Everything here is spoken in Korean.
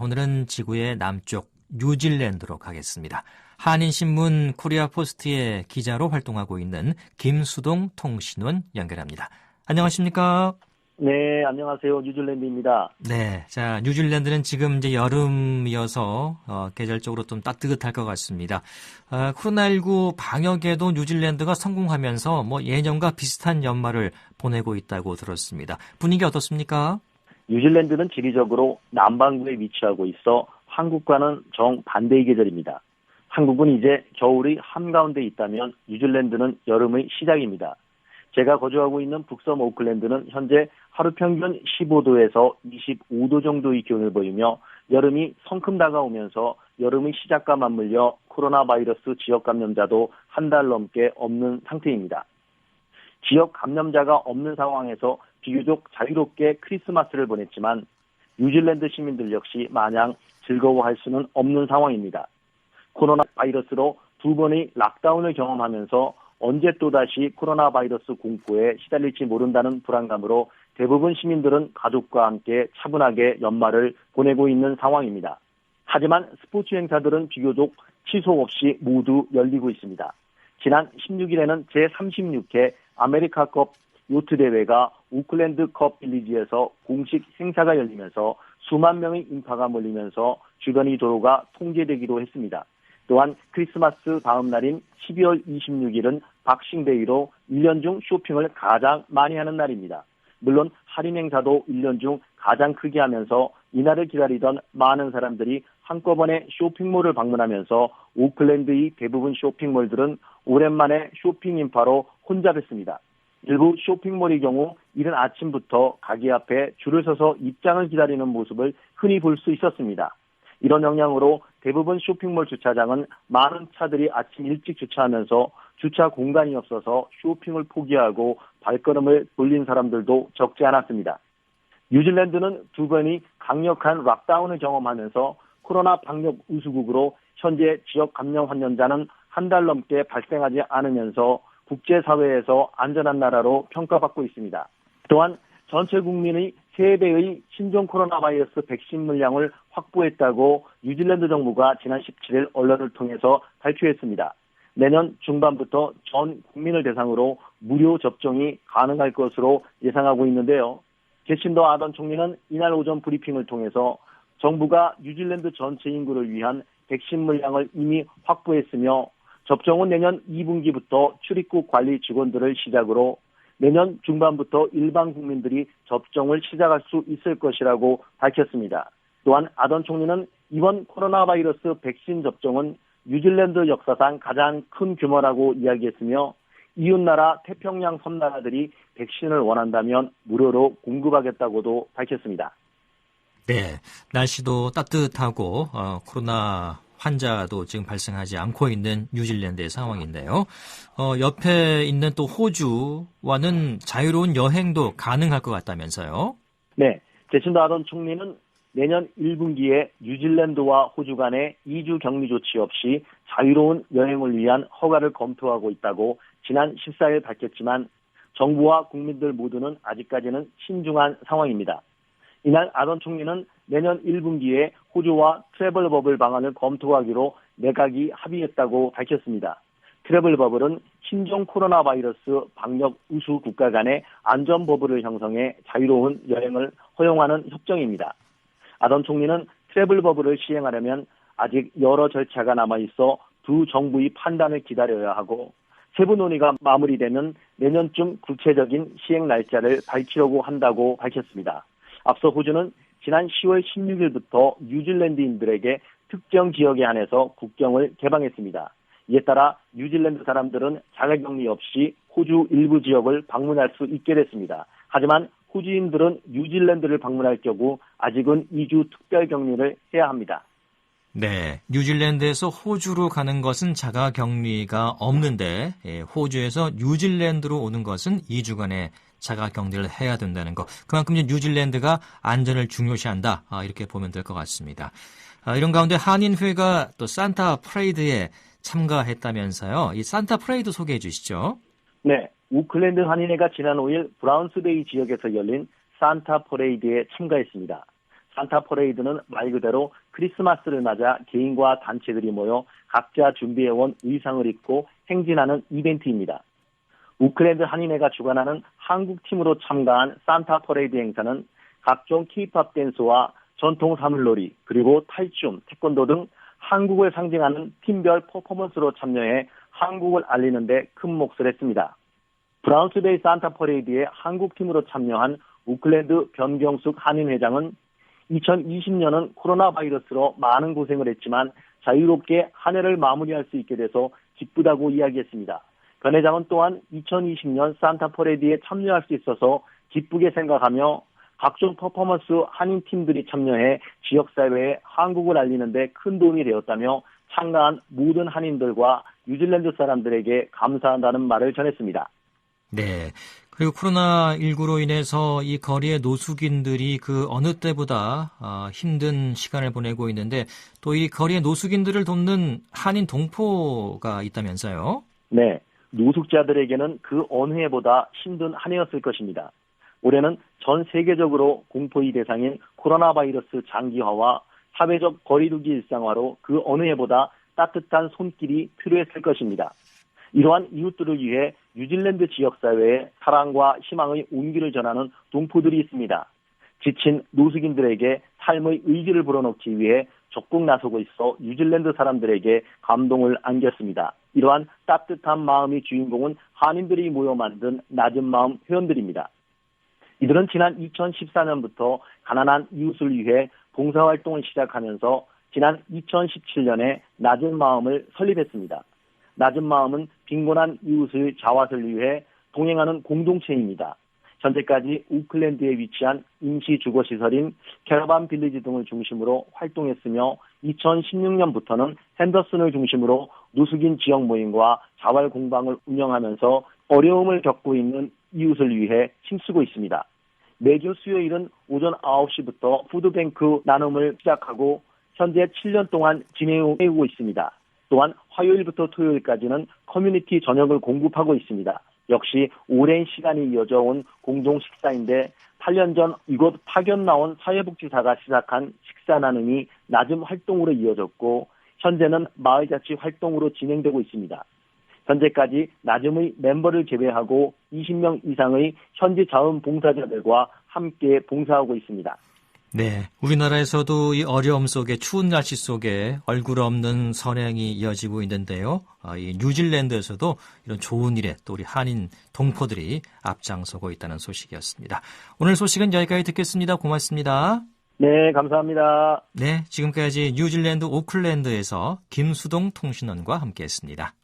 오늘은 지구의 남쪽 뉴질랜드로 가겠습니다. 한인신문 코리아포스트의 기자로 활동하고 있는 김수동 통신원 연결합니다. 안녕하십니까? 네, 안녕하세요. 뉴질랜드입니다. 네, 자, 뉴질랜드는 지금 이제 여름이어서 계절적으로 좀 따뜻할 것 같습니다. 코로나19 방역에도 뉴질랜드가 성공하면서 예년과 비슷한 연말을 보내고 있다고 들었습니다. 분위기 어떻습니까? 뉴질랜드는 지리적으로 남반구에 위치하고 있어 한국과는 정반대의 계절입니다. 한국은 이제 겨울이 한가운데 있다면 뉴질랜드는 여름의 시작입니다. 제가 거주하고 있는 북섬 오클랜드는 현재 하루 평균 15도에서 25도 정도의 기온을 보이며 여름이 성큼 다가오면서 여름의 시작과 맞물려 코로나 바이러스 지역 감염자도 한 달 넘게 없는 상태입니다. 지역 감염자가 없는 상황에서 비교적 자유롭게 크리스마스를 보냈지만 뉴질랜드 시민들 역시 마냥 즐거워할 수는 없는 상황입니다. 코로나 바이러스로 두 번의 락다운을 경험하면서 언제 또다시 코로나 바이러스 공포에 시달릴지 모른다는 불안감으로 대부분 시민들은 가족과 함께 차분하게 연말을 보내고 있는 상황입니다. 하지만 스포츠 행사들은 비교적 취소 없이 모두 열리고 있습니다. 지난 16일에는 제36회 아메리카컵 요트 대회가 오클랜드컵 빌리지에서 공식 행사가 열리면서 수만 명의 인파가 몰리면서 주변의 도로가 통제되기도 했습니다. 또한 크리스마스 다음 날인 12월 26일은 박싱데이로 1년 중 쇼핑을 가장 많이 하는 날입니다. 물론 할인 행사도 1년 중 가장 크게 하면서 이날을 기다리던 많은 사람들이 한꺼번에 쇼핑몰을 방문하면서 오클랜드의 대부분 쇼핑몰들은 오랜만에 쇼핑 인파로 혼잡했습니다. 일부 쇼핑몰의 경우 이른 아침부터 가게 앞에 줄을 서서 입장을 기다리는 모습을 흔히 볼 수 있었습니다. 이런 영향으로 대부분 쇼핑몰 주차장은 많은 차들이 아침 일찍 주차하면서 주차 공간이 없어서 쇼핑을 포기하고 발걸음을 돌린 사람들도 적지 않았습니다. 뉴질랜드는 두 번의 강력한 락다운을 경험하면서 코로나 방역 우수국으로 현재 지역 감염 환자는 한 달 넘게 발생하지 않으면서 국제사회에서 안전한 나라로 평가받고 있습니다. 또한 전체 국민의 3배의 신종 코로나 바이러스 백신 물량을 확보했다고 뉴질랜드 정부가 지난 17일 언론을 통해서 발표했습니다. 내년 중반부터 전 국민을 대상으로 무료 접종이 가능할 것으로 예상하고 있는데요. 제신더 아던 총리는 이날 오전 브리핑을 통해서 정부가 뉴질랜드 전체 인구를 위한 백신 물량을 이미 확보했으며 접종은 내년 2분기부터 출입국 관리 직원들을 시작으로 내년 중반부터 일반 국민들이 접종을 시작할 수 있을 것이라고 밝혔습니다. 또한 아던 총리는 이번 코로나 바이러스 백신 접종은 뉴질랜드 역사상 가장 큰 규모라고 이야기했으며 이웃나라 태평양 섬나라들이 백신을 원한다면 무료로 공급하겠다고도 밝혔습니다. 네, 날씨도 따뜻하고 코로나 환자도 지금 발생하지 않고 있는 뉴질랜드의 상황인데요. 옆에 있는 또 호주와는 자유로운 여행도 가능할 것 같다면서요? 네, 제신더 아던 총리는 내년 1분기에 뉴질랜드와 호주 간의 2주 격리 조치 없이 자유로운 여행을 위한 허가를 검토하고 있다고 지난 14일 밝혔지만 정부와 국민들 모두는 아직까지는 신중한 상황입니다. 이날 아던 총리는 내년 1분기에 호주와 트래블 버블 방안을 검토하기로 내각이 합의했다고 밝혔습니다. 트래블 버블은 신종 코로나 바이러스 방역 우수 국가 간의 안전 버블을 형성해 자유로운 여행을 허용하는 협정입니다. 아던 총리는 트래블 버블을 시행하려면 아직 여러 절차가 남아있어 두 정부의 판단을 기다려야 하고 세부 논의가 마무리되면 내년쯤 구체적인 시행 날짜를 밝히려고 한다고 밝혔습니다. 앞서 호주는 지난 10월 16일부터 뉴질랜드인들에게 특정 지역에 한해서 국경을 개방했습니다. 이에 따라 뉴질랜드 사람들은 자가격리 없이 호주 일부 지역을 방문할 수 있게 됐습니다. 하지만 호주인들은 뉴질랜드를 방문할 경우 아직은 2주 특별격리를 해야 합니다. 네, 뉴질랜드에서 호주로 가는 것은 자가격리가 없는데 호주에서 뉴질랜드로 오는 것은 2주간의 자가격리를 해야 된다는 거. 그만큼 이제 뉴질랜드가 안전을 중요시한다. 이렇게 보면 될 것 같습니다. 이런 가운데 한인회가 또 산타 프레이드에 참가했다면서요. 이 산타 프레이드 소개해 주시죠. 네, 오클랜드 한인회가 지난 5일 브라운스베이 지역에서 열린 산타 퍼레이드에 참가했습니다. 산타 퍼레이드는 말 그대로 크리스마스를 맞아 개인과 단체들이 모여 각자 준비해온 의상을 입고 행진하는 이벤트입니다. 오클랜드 한인회가 주관하는 한국팀으로 참가한 산타 퍼레이드 행사는 각종 K-팝 댄스와 전통 사물놀이, 그리고 탈춤, 태권도 등 한국을 상징하는 팀별 퍼포먼스로 참여해 한국을 알리는 데 큰 몫을 했습니다. 브라운스데이 산타 퍼레이드에 한국팀으로 참여한 오클랜드 변경숙 한인회장은 2020년은 코로나 바이러스로 많은 고생을 했지만 자유롭게 한 해를 마무리할 수 있게 돼서 기쁘다고 이야기했습니다. 변 회장은 또한 2020년 산타 퍼레이드에 참여할 수 있어서 기쁘게 생각하며 각종 퍼포먼스 한인팀들이 참여해 지역사회에 한국을 알리는 데 큰 도움이 되었다며 참가한 모든 한인들과 뉴질랜드 사람들에게 감사한다는 말을 전했습니다. 네. 그리고 코로나19로 인해서 이 거리의 노숙인들이 그 어느 때보다 힘든 시간을 보내고 있는데 또 이 거리의 노숙인들을 돕는 한인 동포가 있다면서요? 네. 노숙자들에게는 그 어느 해보다 힘든 한 해였을 것입니다. 올해는 전 세계적으로 공포의 대상인 코로나 바이러스 장기화와 사회적 거리두기 일상화로 그 어느 해보다 따뜻한 손길이 필요했을 것입니다. 이러한 이웃들을 위해 뉴질랜드 지역사회에 사랑과 희망의 온기를 전하는 동포들이 있습니다. 지친 노숙인들에게 삶의 의지를 불어넣기 위해 적극 나서고 있어 뉴질랜드 사람들에게 감동을 안겼습니다. 이러한 따뜻한 마음의 주인공은 한인들이 모여 만든 낮은 마음 회원들입니다. 이들은 지난 2014년부터 가난한 이웃을 위해 봉사활동을 시작하면서 지난 2017년에 낮은 마음을 설립했습니다. 낮은 마음은 빈곤한 이웃의 자활을 위해 동행하는 공동체입니다. 현재까지 오클랜드에 위치한 임시 주거시설인 캐러반 빌리지 등을 중심으로 활동했으며 2016년부터는 핸더슨을 중심으로 노숙인 지역 모임과 자활 공방을 운영하면서 어려움을 겪고 있는 이웃을 위해 힘쓰고 있습니다. 매주 수요일은 오전 9시부터 푸드뱅크 나눔을 시작하고 현재 7년 동안 진행하고 있습니다. 또한 화요일부터 토요일까지는 커뮤니티 저녁을 공급하고 있습니다. 역시 오랜 시간이 이어져 온 공동 식사인데 8년 전 이곳 파견 나온 사회복지사가 시작한 식사 나눔이 나눔 활동으로 이어졌고 현재는 마을자치 활동으로 진행되고 있습니다. 현재까지 나눔의 멤버를 제외하고 20명 이상의 현지 자원봉사자들과 함께 봉사하고 있습니다. 네, 우리나라에서도 이 어려움 속에 추운 날씨 속에 얼굴 없는 선행이 이어지고 있는데요. 이 뉴질랜드에서도 이런 좋은 일에 또 우리 한인 동포들이 앞장서고 있다는 소식이었습니다. 오늘 소식은 여기까지 듣겠습니다. 고맙습니다. 네, 감사합니다. 네, 지금까지 뉴질랜드 오클랜드에서 김수동 통신원과 함께했습니다.